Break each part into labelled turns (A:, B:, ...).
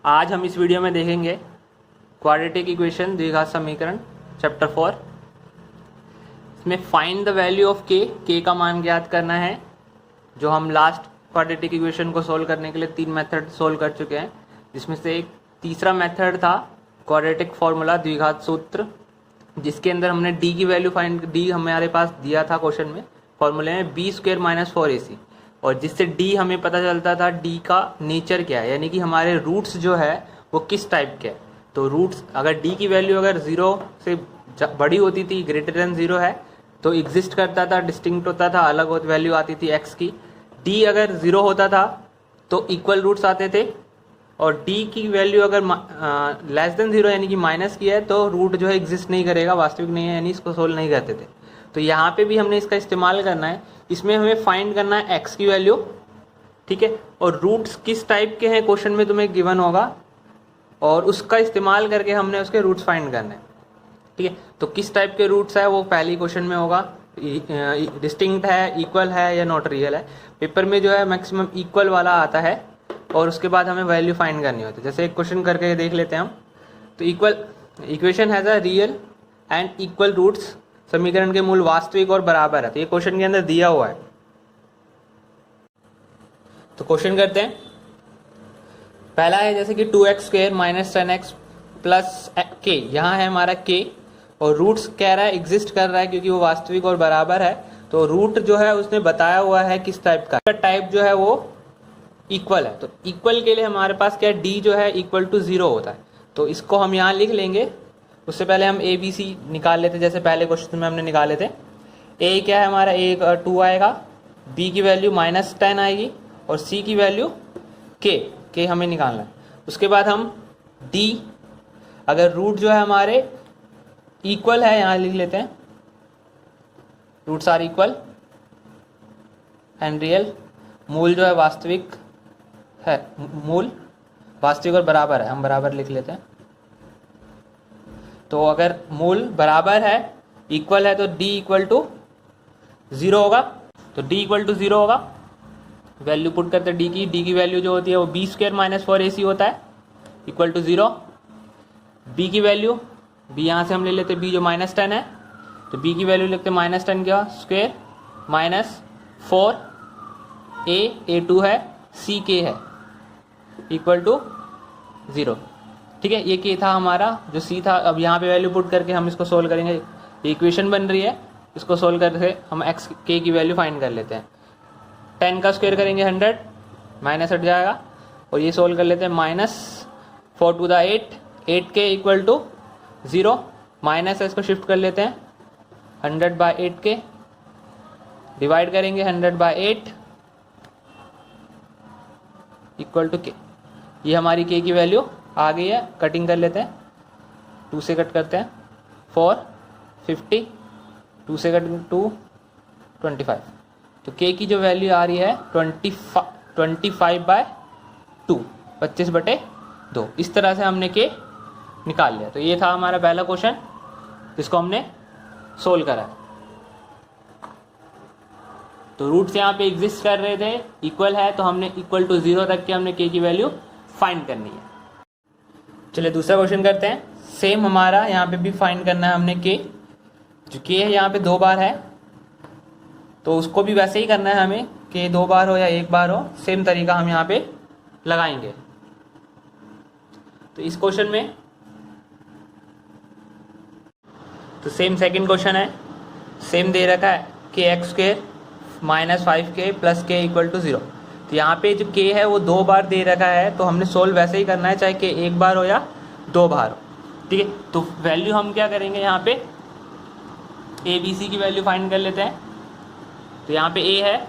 A: आज हम इस वीडियो में देखेंगे क्वाड्रेटिक इक्वेशन द्विघात समीकरण चैप्टर 4। इसमें फाइंड द वैल्यू ऑफ के का मान ज्ञात करना है। जो हम लास्ट क्वाड्रेटिक इक्वेशन को सोल्व करने के लिए 3 मेथड सोल्व कर चुके हैं, जिसमें से एक तीसरा मेथड था क्वाड्रेटिक फॉर्मूला द्विघात सूत्र, जिसके अंदर हमने डी की वैल्यू डी हमारे पास दिया था क्वेश्चन में फॉर्मूले में b² - 4ac, और जिससे डी हमें पता चलता था डी का नेचर क्या है, यानी कि हमारे रूट्स जो है वो किस टाइप के है। तो रूट्स अगर डी की वैल्यू अगर 0 से बड़ी होती थी, ग्रेटर देन 0 है, तो एग्जिस्ट करता था, डिस्टिंक्ट होता था, अलग होती वैल्यू आती थी एक्स की। डी अगर 0 होता था तो इक्वल रूट्स आते थे, और डी की वैल्यू अगर लेस देन 0 यानी कि माइनस की है तो रूट जो है एग्जिस्ट नहीं करेगा, वास्तविक नहीं है, यानी इसको सोल्व नहीं करते थे। तो यहाँ पे भी हमने इसका इस्तेमाल करना है। इसमें हमें फाइंड करना है एक्स की वैल्यू, ठीक है, और रूट्स किस टाइप के हैं क्वेश्चन में तुम्हें गिवन होगा, और उसका इस्तेमाल करके हमने उसके रूट्स फाइंड करने हैं, ठीक है। तो किस टाइप के रूट्स है वो पहली क्वेश्चन में होगा, डिस्टिंक्ट है, इक्वल है या नॉट रियल है। पेपर में जो है मैक्सिमम इक्वल वाला आता है, और उसके बाद हमें वैल्यू फाइंड करनी होती है। जैसे एक क्वेश्चन करके देख लेते हैं हम। तो equation has a real and equal roots, समीकरण के मूल वास्तविक और बराबर है। तो ये क्वेश्चन के अंदर दिया हुआ है। तो क्वेश्चन करते हैं। पहला है जैसे कि 2x² - 10x प्लस k, यहाँ है हमारा k, और रूट्स कह रहा है एग्जिस्ट कर रहा है क्योंकि वो वास्तविक और बराबर है। तो रूट जो है उसने बताया हुआ है किस टाइप का, टाइप जो है वो इक्वल है। तो इक्वल के लिए हमारे पास क्या है, डी जो है इक्वल टू 0 होता है। तो इसको हम यहाँ लिख लेंगे। उससे पहले हम ए बी सी निकाल लेते, जैसे पहले क्वेश्चन में हमने निकाले थे। ए क्या है हमारा, ए 2 आएगा, बी की वैल्यू -10 आएगी, और सी की वैल्यू के हमें निकालना है। उसके बाद हम डी, अगर रूट जो है हमारे इक्वल है, यहाँ लिख लेते हैं, roots are equal and real, मूल जो है वास्तविक है, मूल वास्तविक और बराबर है, हम बराबर लिख लेते हैं। तो अगर मूल बराबर है, इक्वल है, तो d इक्वल टू 0 होगा। तो d इक्वल टू 0 होगा। वैल्यू पुट करते d की वैल्यू जो होती है वो b² - 4ac होता है, इक्वल टू 0। b की वैल्यू, b यहाँ से हम ले लेते b जो -10 है, तो b की वैल्यू लिखते -10 क्या स्क्वेयर -4, a 2 है, c k है, इक्वल टू 0, ठीक है। ये के था हमारा, जो सी था। अब यहाँ पे वैल्यू पुट करके हम इसको सोल्व करेंगे। ये इक्वेशन बन रही है, इसको सोल्व करके हम एक्स के की वैल्यू फाइंड कर लेते हैं। 10 का स्क्वायर करेंगे 100, माइनस हट जाएगा, और ये सोल्व कर लेते हैं। -4 to the 8 के इक्वल टू 0, माइनस है, इसको शिफ्ट कर लेते हैं 100/8 के, डिवाइड करेंगे 100/8 इक्वल टू के। ये हमारी के की वैल्यू आ गई है। कटिंग कर लेते हैं, 2 से कट करते हैं 4, 50, 2 से कट 2, 25। तो k की जो वैल्यू आ रही है 25/2, 25/2। इस तरह से हमने k निकाल लिया। तो ये था हमारा पहला क्वेश्चन, जिसको हमने सोल्व करा है। तो रूट्स यहाँ पे एग्जिस्ट कर रहे थे, इक्वल है, तो हमने इक्वल टू 0 तक के हमने k की वैल्यू फाइंड करनी है। चलिए दूसरा क्वेश्चन करते हैं। सेम हमारा यहाँ पे भी फाइंड करना है हमने के, जो के है यहाँ पे 2 बार है, तो उसको भी वैसे ही करना है हमें, के 2 बार हो या 1 बार हो, सेम तरीका हम यहाँ पे लगाएंगे। तो इस क्वेश्चन में तो सेम सेकंड क्वेश्चन है, सेम दे रखा है कि x² - 5k plus k equal to 0। तो यहाँ पे जो k है वो 2 बार दे रखा है, तो हमने सोल्व वैसे ही करना है, चाहे k 1 बार हो या 2 बार हो, ठीक है। तो वैल्यू हम क्या करेंगे, यहाँ पे a b c की वैल्यू फाइंड कर लेते हैं। तो यहाँ पे a है,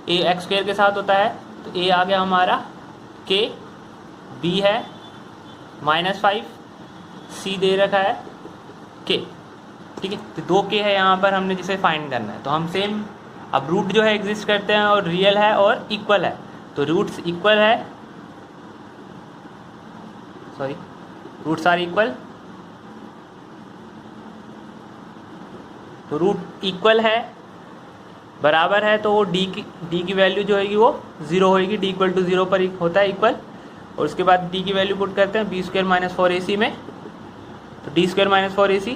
A: a x² के साथ होता है, तो a आ गया हमारा k, b है -5, c दे रखा है k, ठीक है। तो 2k है यहाँ पर हमने जिसे फाइंड करना है। तो हम सेम, अब रूट जो है एग्जिस्ट करते हैं, और रियल है और इक्वल है, तो रूट्स इक्वल है, सॉरी रूट्स आर इक्वल, तो रूट इक्वल है, बराबर है, तो वो डी की वैल्यू जो होगी वो 0 होगी। डी इक्वल टू 0 पर होता है इक्वल। और उसके बाद डी की वैल्यू पुट करते हैं बी स्क्वायर माइनस 4ac में, तो D square minus 4ac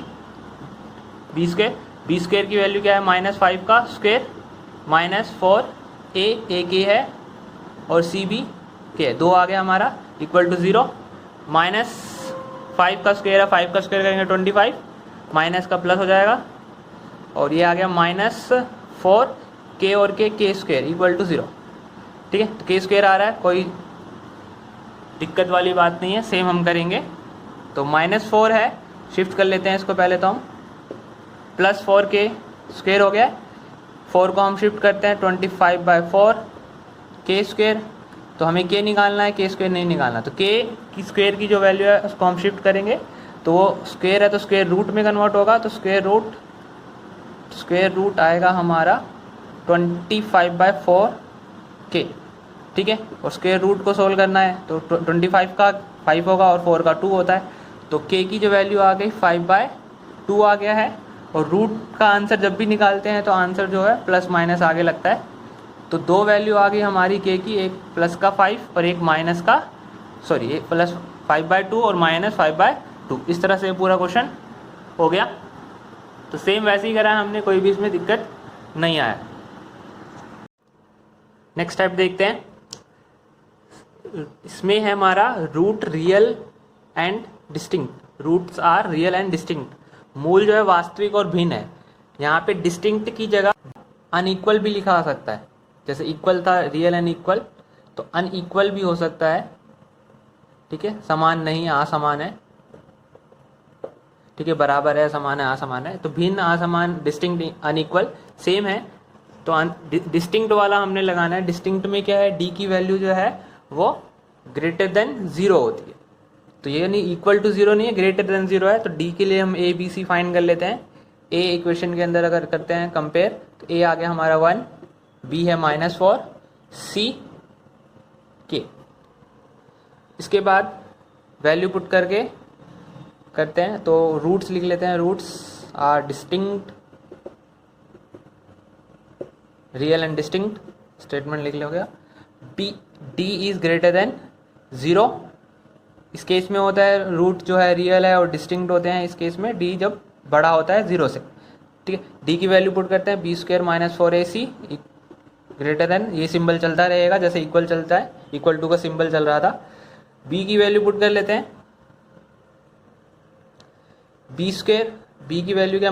A: B square की वैल्यू क्या है -5 का स्क्वायर माइनस 4a के है और सी बी के है, 2 आ गया हमारा इक्वल टू 0, -5 का स्क्वायर है, 5 का स्क्वायर करेंगे 25, माइनस का प्लस हो जाएगा और ये आ गया -4 के और के स्क्वायर इक्वल टू 0। ठीक है, तो के स्क्वायर आ रहा है, कोई दिक्कत वाली बात नहीं है, सेम हम करेंगे। तो -4 है, शिफ्ट कर लेते हैं इसको पहले तो हम, +4 के स्क्वायर हो गया, 4 को हम शिफ्ट करते हैं 25/4 के स्क्वायर, तो हमें के निकालना है, के स्क्वायर नहीं निकालना, तो के की स्क्वायर की जो वैल्यू है उसको हम शिफ्ट करेंगे, तो वो स्क्वायर है तो स्क्वायर रूट में कन्वर्ट होगा, तो स्क्वायर रूट आएगा हमारा 25/4 के। ठीक है, और स्क्वायर रूट को सोल्व करना है तो 25 का 5 होगा और 4 का 2 होता है, तो के की जो वैल्यू आ गई 5/2 आ गया है। और रूट का आंसर जब भी निकालते हैं तो आंसर जो है प्लस माइनस आगे लगता है, तो 2 वैल्यू आ गई हमारी के की, एक प्लस का 5 और एक माइनस का एक प्लस 5/2 और -5/2। इस तरह से पूरा क्वेश्चन हो गया। तो सेम वैसे ही करा है हमने, कोई भी इसमें दिक्कत नहीं आया। नेक्स्ट टाइप देखते हैं, इसमें है हमारा root real and distinct. Roots are real and distinct, मूल जो है वास्तविक और भिन्न है। यहाँ पे डिस्टिंक्ट की जगह अनइक्वल भी लिखा आ सकता है, जैसे इक्वल था रियल एंड इक्वल, तो अनइक्वल भी हो सकता है। ठीक है, समान नहीं असमान है, ठीक है, बराबर है, समान है असमान है, तो भिन्न असमान, डिस्टिंक्ट अनइक्वल सेम है, तो डिस्टिंक्ट वाला हमने लगाना है। डिस्टिंक्ट में क्या है, डी की वैल्यू जो है वो ग्रेटर देन 0 होती है, तो ये नहीं इक्वल टू 0 नहीं है, ग्रेटर देन 0 है, तो डी के लिए हम ए बी सी फाइंड कर लेते हैं। ए इक्वेशन के अंदर अगर करते हैं कंपेयर, तो ए आ गया हमारा 1, बी है -4, सी के। इसके बाद वैल्यू पुट करके करते हैं, तो रूट्स लिख लेते हैं, roots are distinct real and distinct, statement लिख लो गया। B D is greater than 0, इस केस में होता है रूट जो है रियल है और डिस्टिंक्ट होते हैं, इस केस में डी जब बड़ा होता है 0 से। ठीक है, डी की वैल्यू पुट करते हैं, B square minus 4ac greater than, ये सिंबल चलता रहेगा जैसे इक्वल चलता है, इक्वल टू का सिंबल चल रहा था। बी की वैल्यू पुट कर लेते हैं, बी स्क्वायर, बी की वैल्यू क्या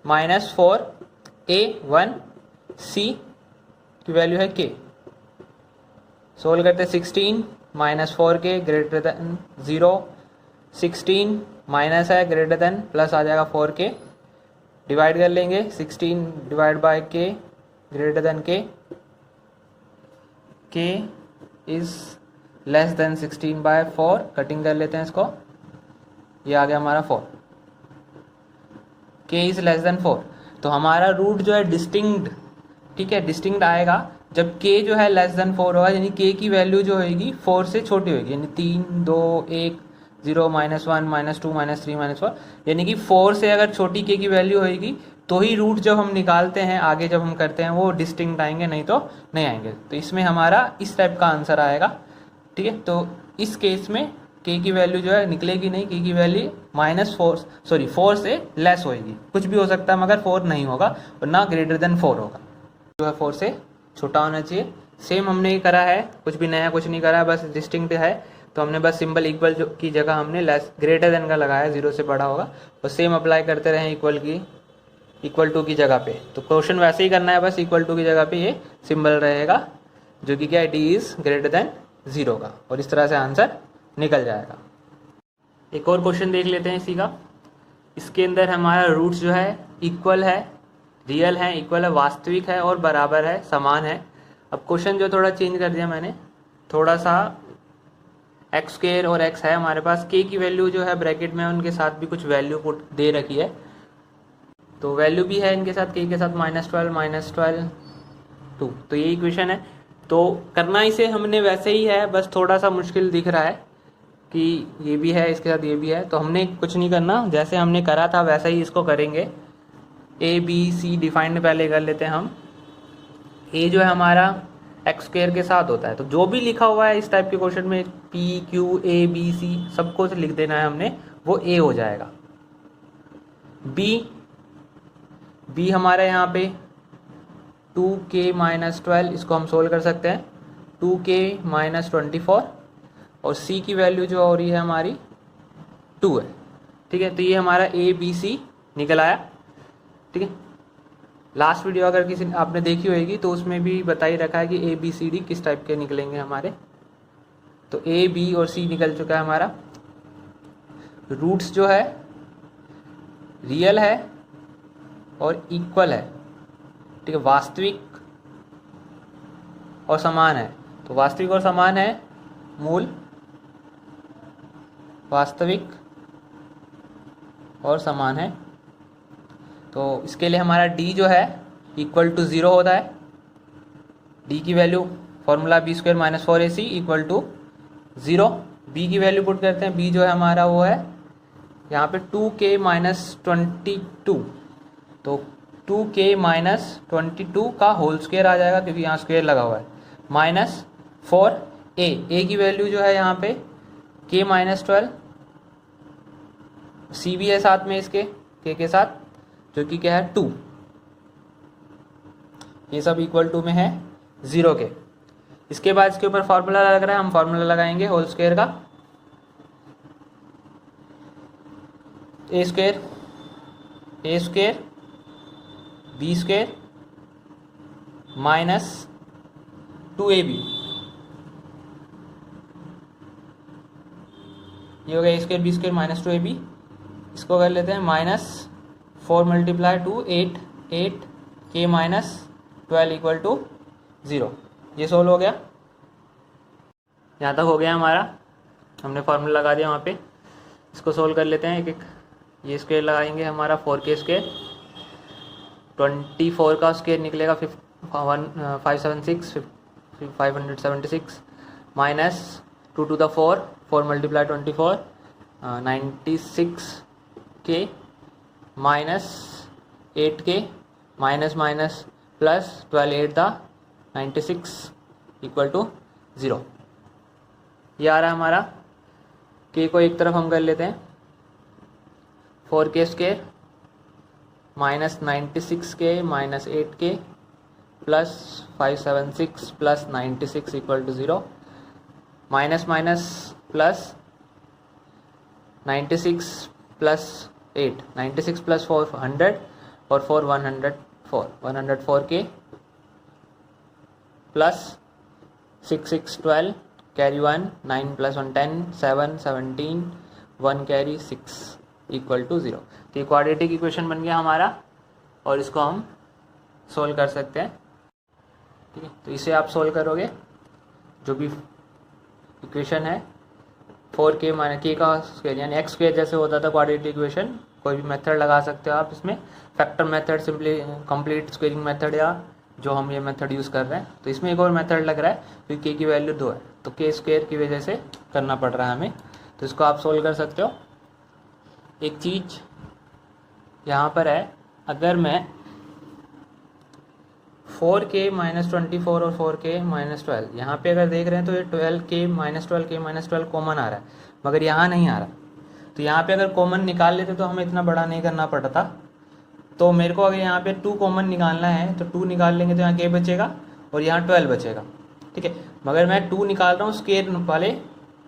A: -4 a1, सी की वैल्यू है के, सोल्व करते हैं 16 -4k ग्रेटर देन 0, 16 माइनस है ग्रेटर देन प्लस आ जाएगा 4k, डिवाइड कर लेंगे 16 divide by k greater than k is less than 16/4, cutting कर लेते हैं इसको, ये आ गया हमारा 4, k इज लेस देन 4। तो हमारा रूट जो है डिस्टिंक्ट, ठीक है, डिस्टिंक्ट आएगा जब k जो है लेस देन 4 होगा, यानी k की वैल्यू जो होगी 4 से छोटी होगी, यानी 3, 2, 1, 0, -1, -2, -3, -4, यानी कि 4 से अगर छोटी k की वैल्यू होगी तो ही रूट जब हम निकालते हैं आगे जब हम करते हैं वो डिस्टिंक्ट आएंगे, नहीं तो नहीं आएंगे। तो इसमें हमारा इस टाइप का आंसर आएगा। ठीक है, तो इस केस में k की वैल्यू जो है निकलेगी नहीं, k की वैल्यू -4 से लेस होगी, कुछ भी हो सकता है मगर 4 नहीं होगा और ना ग्रेटर देन 4 होगा, जो है 4 से छोटा होना चाहिए। सेम हमने ये करा है, कुछ भी नया कुछ नहीं करा है, बस डिस्टिंक्ट है तो हमने बस सिंबल इक्वल की जगह हमने लेस ग्रेटर देन का लगाया, 0 से बड़ा होगा, और सेम अप्लाई करते रहे इक्वल टू की जगह पे। तो क्वेश्चन वैसे ही करना है, बस इक्वल टू की जगह पे ये सिंबल रहेगा जो कि क्या है, डी इज ग्रेटर देन 0 का, और इस तरह से आंसर निकल जाएगा। एक और क्वेश्चन देख लेते हैं इसी का। इसके अंदर हमारा रूट्स जो है इक्वल है, रियल है, इक्वल है, वास्तविक है और बराबर है, समान है। अब क्वेश्चन जो थोड़ा चेंज कर दिया मैंने, थोड़ा सा एक्स स्क्वायर और एक्स है हमारे पास, के की वैल्यू जो है ब्रैकेट में उनके साथ भी कुछ वैल्यू पुट दे रखी है, तो वैल्यू भी है इनके साथ, के के साथ -12 2, तो ये इक्वेशन है। तो करना इसे हमने वैसे ही है, बस थोड़ा सा मुश्किल दिख रहा है कि ये भी है इसके साथ ये भी है, तो हमने कुछ नहीं करना, जैसे हमने करा था वैसा ही इसको करेंगे। ए बी सी डिफाइंड पहले कर लेते हैं हम। ए जो है हमारा एक्स स्क्वायर के साथ होता है। तो जो भी लिखा हुआ है इस टाइप के क्वेश्चन में P Q A B C सबको लिख देना है हमने, वो ए हो जाएगा। बी हमारे यहाँ पे 2k माइनस 12, इसको हम सोल्व कर सकते हैं 2k माइनस 24, और c की वैल्यू जो हो रही है हमारी 2 है। ठीक है, तो ये हमारा ए बी सी निकल आया। ठीक है, लास्ट वीडियो अगर किसी आपने देखी होगी तो उसमें भी बता ही रखा है कि ए बी सी डी किस टाइप के निकलेंगे हमारे। तो ए बी और सी निकल चुका है हमारा। रूट्स जो है रियल है और इक्वल है। ठीक है, वास्तविक और समान है। तो वास्तविक और समान है मूल, वास्तविक और समान है। तो इसके लिए हमारा d जो है इक्वल टू 0 होता है। d की value formula B square minus 4ac equal to 0। b की वैल्यू पुट करते हैं, b जो है हमारा वो है यहाँ पे 2k माइनस 22। तो 2k माइनस 22 का होल स्क्वायर आ जाएगा क्योंकि यहाँ स्क्वायर लगा हुआ है, माइनस 4a की वैल्यू जो है यहाँ पे k माइनस 12, c भी है साथ में इसके k के साथ, जो कि क्या है 2। ये सब इक्वल टू में है 0 के। इसके बाद इसके ऊपर फार्मूला लग रहा है, हम फार्मूला लगाएंगे होल स्क्वायर का। A square B square minus 2ab, ये हो गया A square B square minus 2ab। इसको कर लेते हैं minus 4 multiply 2 8 k minus 12 equal to 0। ये सोल्व हो गया। यहाँ तक हो गया हमारा, हमने फार्मूला लगा दिया वहाँ पे। इसको सोल्व कर लेते हैं एक एक। ये स्क्वायर लगाएंगे हमारा 4k स्क्वायर, 24 का स्क्वायर निकलेगा 576 minus 2 to the 4 multiply 24 96k minus 8k minus minus plus 12 8 the 96 equal to 0। ये आ रहा है हमारा। k को एक तरफ हम कर लेते हैं, 4k square minus 96k minus 8k plus 576 plus 96 equal to 0, minus minus plus 96 plus 8, 96 plus 4 100 और 4 104k plus 6 6 12 carry 1 9 plus 1 10 7 17 1 carry 6 equal to 0। तो ये क्वाड्रेटिक इक्वेशन बन गया हमारा और इसको हम सोल्व कर सकते हैं। ठीक है, तो इसे आप सोल्व करोगे, जो भी इक्वेशन है 4k माइनस k का स्क्वायर यानी x स्क्वायर जैसे होता था क्वाड्रेटिक इक्वेशन, कोई भी मेथड लगा सकते हो आप इसमें, factor method, simply complete squaring method, या जो हम ये मेथड यूज़ कर रहे हैं। तो इसमें एक और मेथड लग रहा है क्योंकि k की वैल्यू 2 है तो k स्क्वायर की वजह से करना पड़ रहा है हमें। तो इसको आप सोल्व कर सकते हो। एक चीज़ यहाँ पर है, अगर मैं 4k माइनस 24 और 4k माइनस 12 यहाँ पे अगर देख रहे हैं तो ये 12k माइनस 12 कॉमन आ रहा है, मगर यहाँ नहीं आ रहा। तो यहाँ पे अगर कॉमन निकाल लेते तो हमें इतना बड़ा नहीं करना पड़ता। तो मेरे को अगर यहाँ पे 2 कॉमन निकालना है तो 2 निकाल लेंगे तो यहाँ k बचेगा और यहाँ 12 बचेगा। ठीक है, मगर मैं 2 निकाल रहा हूँ स्क्वायर वाले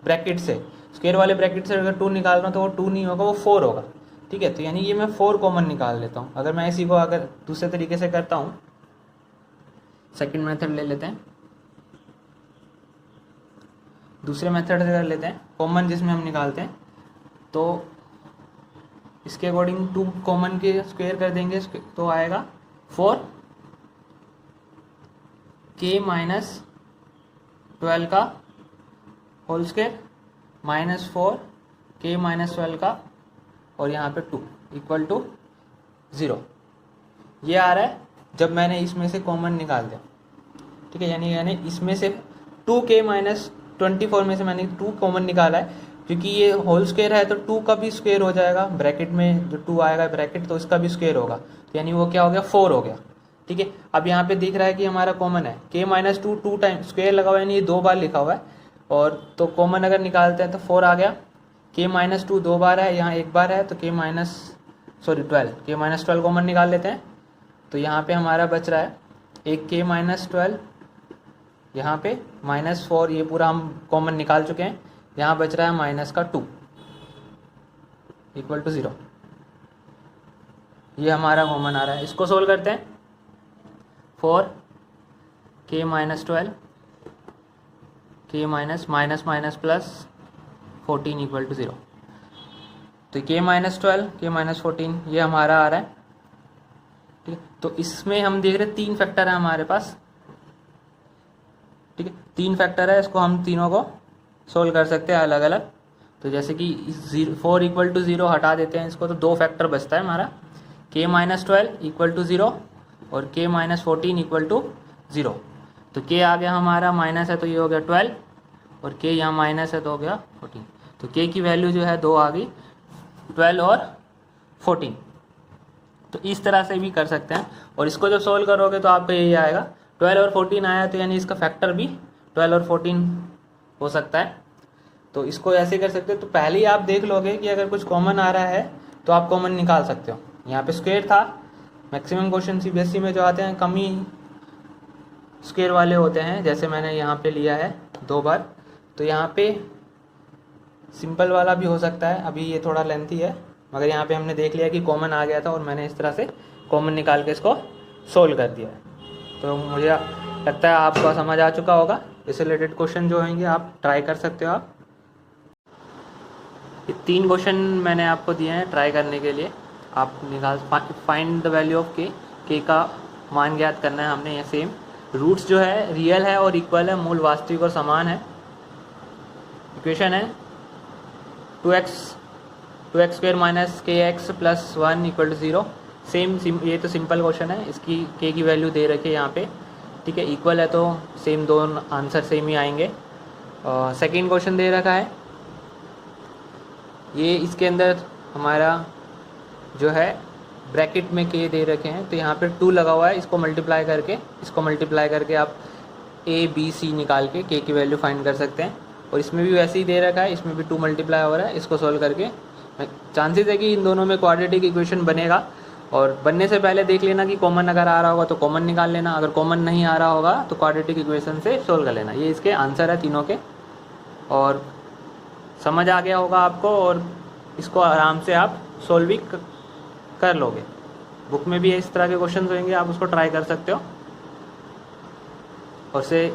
A: ब्रैकेट से, स्क्वायर वाले ब्रैकेट से अगर 2 निकाल रहा हूँ तो वो 2 नहीं होगा, वो 4 होगा। ठीक है, तो यानी ये मैं 4 कॉमन निकाल लेता हूँ। अगर मैं इसी को अगर दूसरे तरीके से करता हूँ, सेकंड मेथड ले लेते हैं, दूसरे मेथड से कर लेते हैं कॉमन जिसमें हम निकालते हैं। तो इसके अकॉर्डिंग 2 कॉमन के स्क्वायर कर देंगे तो आएगा 4k माइनस 12 का whole square minus 4k minus 12 का और यहाँ पे 2 इक्वल टू 0। ये आ रहा है जब मैंने इसमें से कॉमन निकाल दिया। ठीक है, यानी इसमें से 2k माइनस 24 में से मैंने 2 कॉमन निकाला है, क्योंकि ये होल स्क्वायर है तो 2 का भी स्क्वायर हो जाएगा, ब्रैकेट में जो 2 आएगा ब्रैकेट तो इसका भी स्क्वायर होगा, तो यानी वो क्या हो गया 4 हो गया। ठीक है। अब यहाँ पे दिख रहा है कि हमारा कॉमन है k minus two, 2 time square लगा हुआ है, यानी ये 2 बार लिखा हुआ है, और तो कॉमन अगर निकालते हैं तो 4 आ गया। k माइनस टू 2 बार है, यहाँ 1 बार है, तो k माइनस 12 कॉमन निकाल लेते हैं। तो यहाँ पे हमारा बच रहा है एक k माइनस 12, यहाँ पे -4, ये पूरा हम कॉमन निकाल चुके हैं। यहाँ बच रहा है माइनस का 2 इक्वल टू 0, ये हमारा कॉमन आ रहा है। इसको सोल्व करते हैं। 4 k minus 12 k minus minus minus plus 14 equal to 0। तो k माइनस 12 k माइनस 14 ये हमारा आ रहा है, ठीक है। तो इसमें हम देख रहे हैं 3 फैक्टर है हमारे पास, ठीक है, 3 फैक्टर है, इसको हम तीनों को सोल्व कर सकते हैं अलग अलग। तो जैसे कि 4 इक्वल टू 0 हटा देते हैं इसको, तो 2 फैक्टर बचता है हमारा, k माइनस 12 इक्वल टू 0 और k माइनस 14 इक्वल टू 0। तो k आ गया हमारा माइनस है तो ये हो गया 12, और k यहाँ माइनस है तो हो गया 14। तो k की वैल्यू जो है 2 आ गई, 12 और 14। तो इस तरह से भी कर सकते हैं, और इसको जब सोल्व करोगे तो आपको यही आएगा। 12 और 14 आया तो यानी इसका फैक्टर भी 12 और 14 हो सकता है। तो इसको ऐसे कर सकते हो। तो पहले ही आप देख लोगे कि अगर कुछ कॉमन आ रहा है तो आप कॉमन निकाल सकते हो। यहाँ पे स्क्वायर था, मैक्सिमम क्वेश्चन सीबीएसई में जो आते हैं कम ही स्क्वायर वाले होते हैं, जैसे मैंने यहाँ पे लिया है 2 बार। तो यहाँ पे सिंपल वाला भी हो सकता है, अभी ये थोड़ा लेंथी है, मगर यहाँ पे हमने देख लिया कि कॉमन आ गया था और मैंने इस तरह से कॉमन निकाल के इसको सोल्व कर दिया है। तो मुझे लगता है आपको समझ आ चुका होगा। इससे रिलेटेड क्वेश्चन जो होंगे आप ट्राई कर सकते हो। आप ये 3 क्वेश्चन मैंने आपको दिए हैं ट्राई करने के लिए। आप निकाल फाइंड द वैल्यू ऑफ के का मान ज्ञात करना है हमने। ये सेम रूट्स जो है रियल है और इक्वल है, मूल वास्तविक और समान है। इक्वेशन है 2x square minus kx plus 1 equal to 0। Same ये तो सिंपल क्वेश्चन है, इसकी k की वैल्यू दे रखी है यहाँ पे, ठीक है। इक्वल है तो सेम, दोनों आंसर सेम ही आएंगे। सेकंड क्वेश्चन दे रखा है, ये इसके अंदर हमारा जो है ब्रैकेट में k दे रखे हैं, तो यहाँ पे 2 लगा हुआ है, इसको मल्टीप्लाई करके आप a b c निकाल के k की वैल्यू फाइंड कर सकते हैं। और इसमें भी वैसे ही दे रखा है, इसमें भी 2 मल्टीप्लाई हो रहा है। इसको सॉल्व करके चांसेस है कि इन दोनों में क्वाड्रेटिक इक्वेशन बनेगा, और बनने से पहले देख लेना कि कॉमन अगर आ रहा होगा तो कॉमन निकाल लेना, अगर कॉमन नहीं आ रहा होगा तो क्वाड्रेटिक इक्वेशन से सोल्व कर लेना। ये इसके आंसर है तीनों के, और समझ आ गया होगा आपको, और इसको आराम से आप सोल्व भी कर लोगे। बुक में भी इस तरह के क्वेश्चन होंगे, आप उसको ट्राई कर सकते हो और से